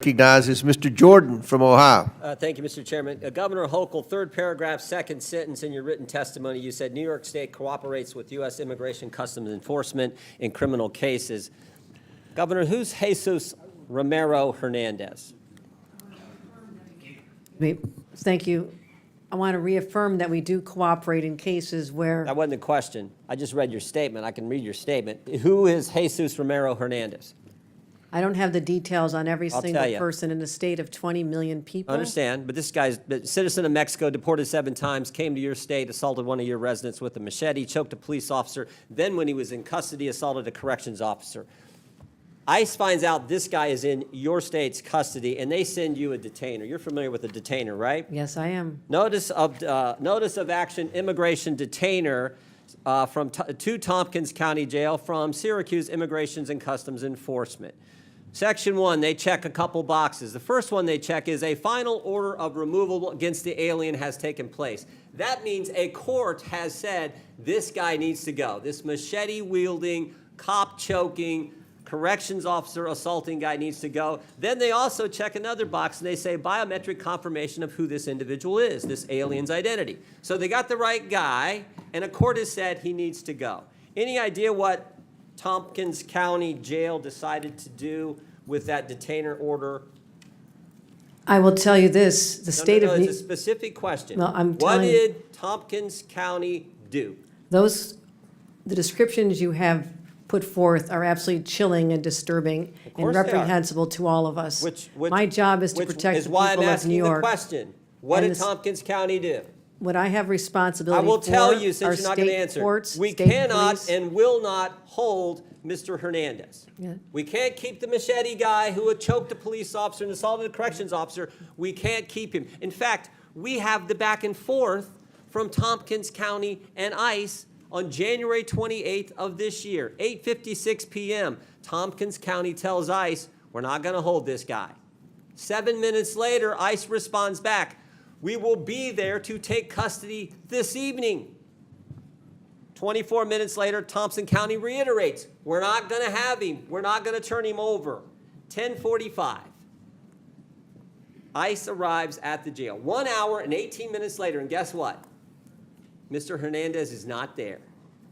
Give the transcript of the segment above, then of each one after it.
Recognizes Mr. Jordan from Ohio. Thank you, Mr. Chairman. Governor Hochul, third paragraph, second sentence in your written testimony, you said New York State cooperates with U.S. Immigration Customs Enforcement in criminal cases. Governor, who's Jesus Romero Hernandez? Thank you. I want to reaffirm that we do cooperate in cases where, That wasn't the question. I just read your statement. I can read your statement. Who is Jesus Romero Hernandez? I don't have the details on every I'll single tell ya. person in a state of 20 million people. I understand, but this guy's a citizen of Mexico, deported 7 times, came to your state, assaulted one of your residents with a machete, choked a police officer, then when he was in custody, assaulted a corrections officer. ICE finds out this guy is in your state's custody, and they send you a detainer. You're familiar with a detainer, right? Yes, I am. Notice of action, immigration detainer to Tompkins County Jail from Syracuse Immigrations and Customs Enforcement. Section 1, they check a couple boxes. The first one they check is a final order of removal against the alien has taken place. That means a court has said this guy needs to go. This machete-wielding, cop-choking, corrections officer assaulting guy needs to go. Then they also check another box and they say biometric confirmation of who this individual is, this alien's identity. So they got the right guy, and a court has said he needs to go. Any idea what Tompkins County Jail decided to do with that detainer order? I will tell you this, the state of it's New, a specific question. Well, I'm What telling you- did Tompkins County do? the descriptions you have put forth are absolutely chilling and disturbing and course they are. reprehensible to all of us. My job is to which protect is the why I'm people of asking New the York. question. What And did this- Tompkins County do? What I have I responsibility will for tell you, are since you're not going to state answer, courts, we state cannot police. and will not hold Mr. Hernandez. Yeah. We can't keep the machete guy who had choked a police officer and assaulted a corrections officer. We can't keep him. In fact, we have the back and forth from Tompkins County and ICE on January 28th of this year, 8:56 p.m. Tompkins County tells ICE, we're not going to hold this guy. 7 minutes later, ICE responds back, we will be there to take custody this evening. 24 minutes later, Thompson County reiterates, we're not going to have him. We're not going to turn him over. 10:45. ICE arrives at the jail. 1 hour and 18 minutes later, and guess what? Mr. Hernandez is not there.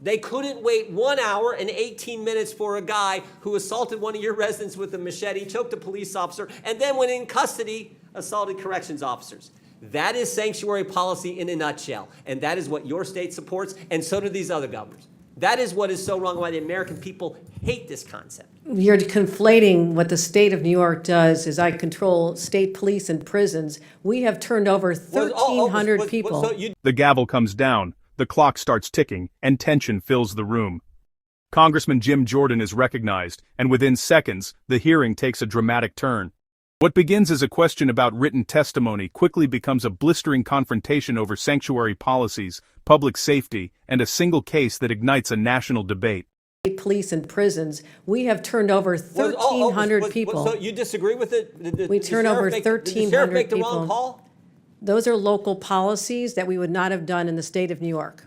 They couldn't wait 1 hour and 18 minutes for a guy who assaulted one of your residents with a machete, choked a police officer, and then when in custody, assaulted corrections officers. That is sanctuary policy in a nutshell, and that is what your state supports, and so do these other governors. That is what is so wrong, why the American people hate this concept. You're conflating what the state of New York does is I control state police and prisons. We have turned over 1,300 people. So you The gavel comes down, the clock starts ticking, and tension fills the room. Congressman Jim Jordan is recognized, and within seconds, the hearing takes a dramatic turn. What begins as a question about written testimony quickly becomes a blistering confrontation over sanctuary policies, public safety, and a single case that ignites a national debate. State police and prisons, we have turned over 1,300 people. So you disagree with it? We turn over 1,300 Did the sheriff make the people. wrong call? Those are local policies that we would not have done in the state of New York.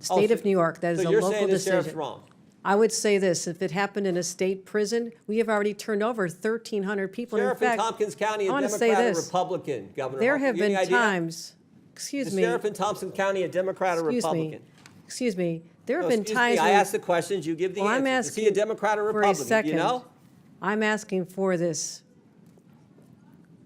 State of New York, that is So a you're local saying the sheriff's decision. wrong? I would say this, if it happened in a state prison, we have already turned over 1,300 people. And in Sheriff in fact, Tompkins County, I a want to say Democrat or this. Republican, Governor? There Hochul? have You any been idea? times, The excuse me, sheriff in Thompson County, a Democrat or Republican? excuse me, there have No, been excuse times me, I when- ask the questions, you give the Well, I'm answers. Is he a asking Democrat or for a Republican? Do second. you know? I'm asking for this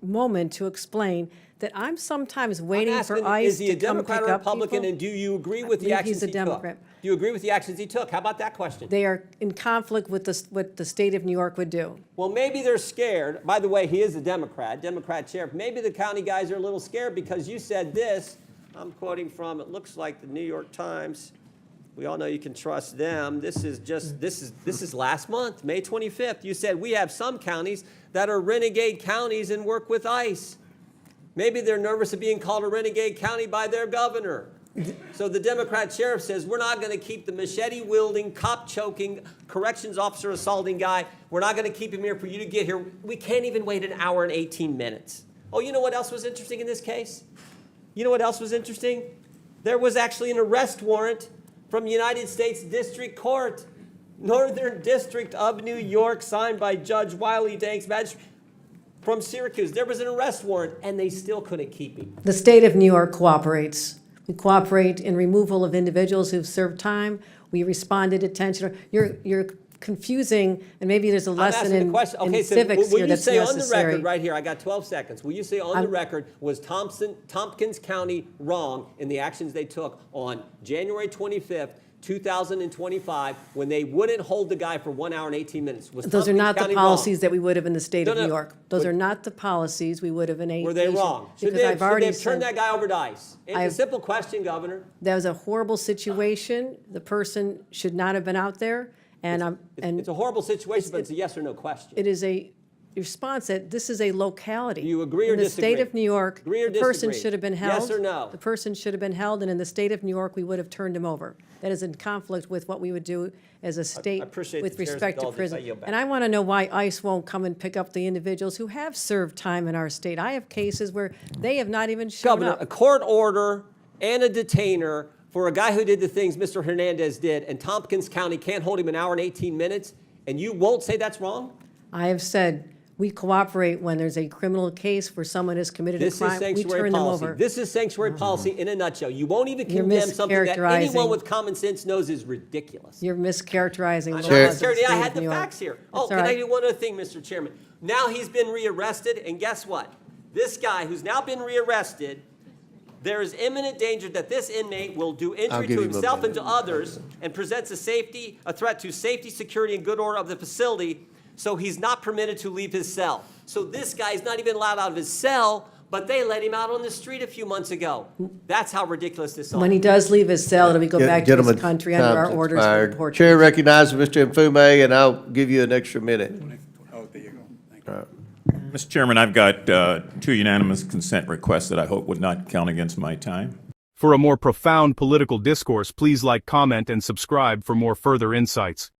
moment to explain that I'm sometimes waiting I'm for asking, ICE is he a to come Democrat pick or up Republican, people. and do you agree I with the believe actions he's a he took? Democrat. Do you agree with the actions he took? How about that question? They are in conflict with what the state of New York would do. Well, maybe they're scared. By the way, he is a Democrat sheriff. Maybe the county guys are a little scared because you said this. I'm quoting from, it looks like the New York Times. We all know you can trust them. This is last month, May 25th. You said we have some counties that are renegade counties and work with ICE. Maybe they're nervous of being called a renegade county by their governor. So the Democrat sheriff says, we're not going to keep the machete-wielding, cop-choking, corrections officer assaulting guy. We're not going to keep him here for you to get here. We can't even wait an hour and 18 minutes. Oh, you know what else was interesting in this case? You know what else was interesting? There was actually an arrest warrant from United States District Court, Northern District of New York, signed by Judge Wiley Danks, magistrate. from Syracuse. There was an arrest warrant, and they still couldn't keep him. The state of New York cooperates. We cooperate in removal of individuals who've served time. We responded to detention. You're confusing, and maybe there's a I'm lesson asking the in, question. in Okay, so civics will here you that's say on the necessary. record right here, I got 12 seconds, will you say on the record, was Tompkins County wrong in the actions they took on January 25th, 2025, when they wouldn't hold the guy for 1 hour and 18 minutes? Was Those are Tompkins not the County policies wrong? that we would have in the state of No, New no, York. Those but- are not the policies we would have in a. Were they wrong? Should Because they, I've should already they have turned said that guy over to ICE? It's a I've- simple question, Governor. that was a horrible situation. The person should not have been out there, and It's a horrible situation, but it's a yes or no question. it is a response that this is a locality. Do you agree or in the disagree? state of New York, Agree or the person disagree? should have been held. Yes or no? The person should have been held, and in the state of New York, we would have turned him over. That is in conflict with what we would do as a state appreciate with the chair's respect to indulgence. prison. I yield back. And I want to know why ICE won't come and pick up the individuals who have served time in our state. I have cases where they have not even shown Governor, up. a court order and a detainer for a guy who did the things Mr. Hernandez did, and Tompkins County can't hold him an hour and 18 minutes, and you won't say that's wrong? I have said we cooperate when there's a criminal case where someone has committed a This is crime. We sanctuary turn them policy. over. This is sanctuary policy in a nutshell. You won't even You're condemn something that anyone mischaracterizing. with common sense knows is ridiculous. You're mischaracterizing the Chair- laws of the Security, state I of had the New York. facts here. That's Oh, all can I right. do one other thing, Mr. Chairman? Now he's been rearrested, and guess what? This guy who's now been rearrested, there is imminent danger that this inmate will do injury give to him a himself and minute. to others and presents a threat to safety, security, and good order of the facility, so he's not permitted to leave his cell. So this guy is not even allowed out of his cell, but they let him out on the street a few months ago. That's how ridiculous this is. When he does leave his cell, it'll be go back to his Gentlemen, country under our time's orders expired. for deportation. Chair recognizes Mr. Mfume, and I'll give you an extra minute. Oh, there you go. Thank you. Mr. Chairman, I've got 2 unanimous consent requests that I hope would not count against my time. For a more profound political discourse, please like, comment, and subscribe for more further insights.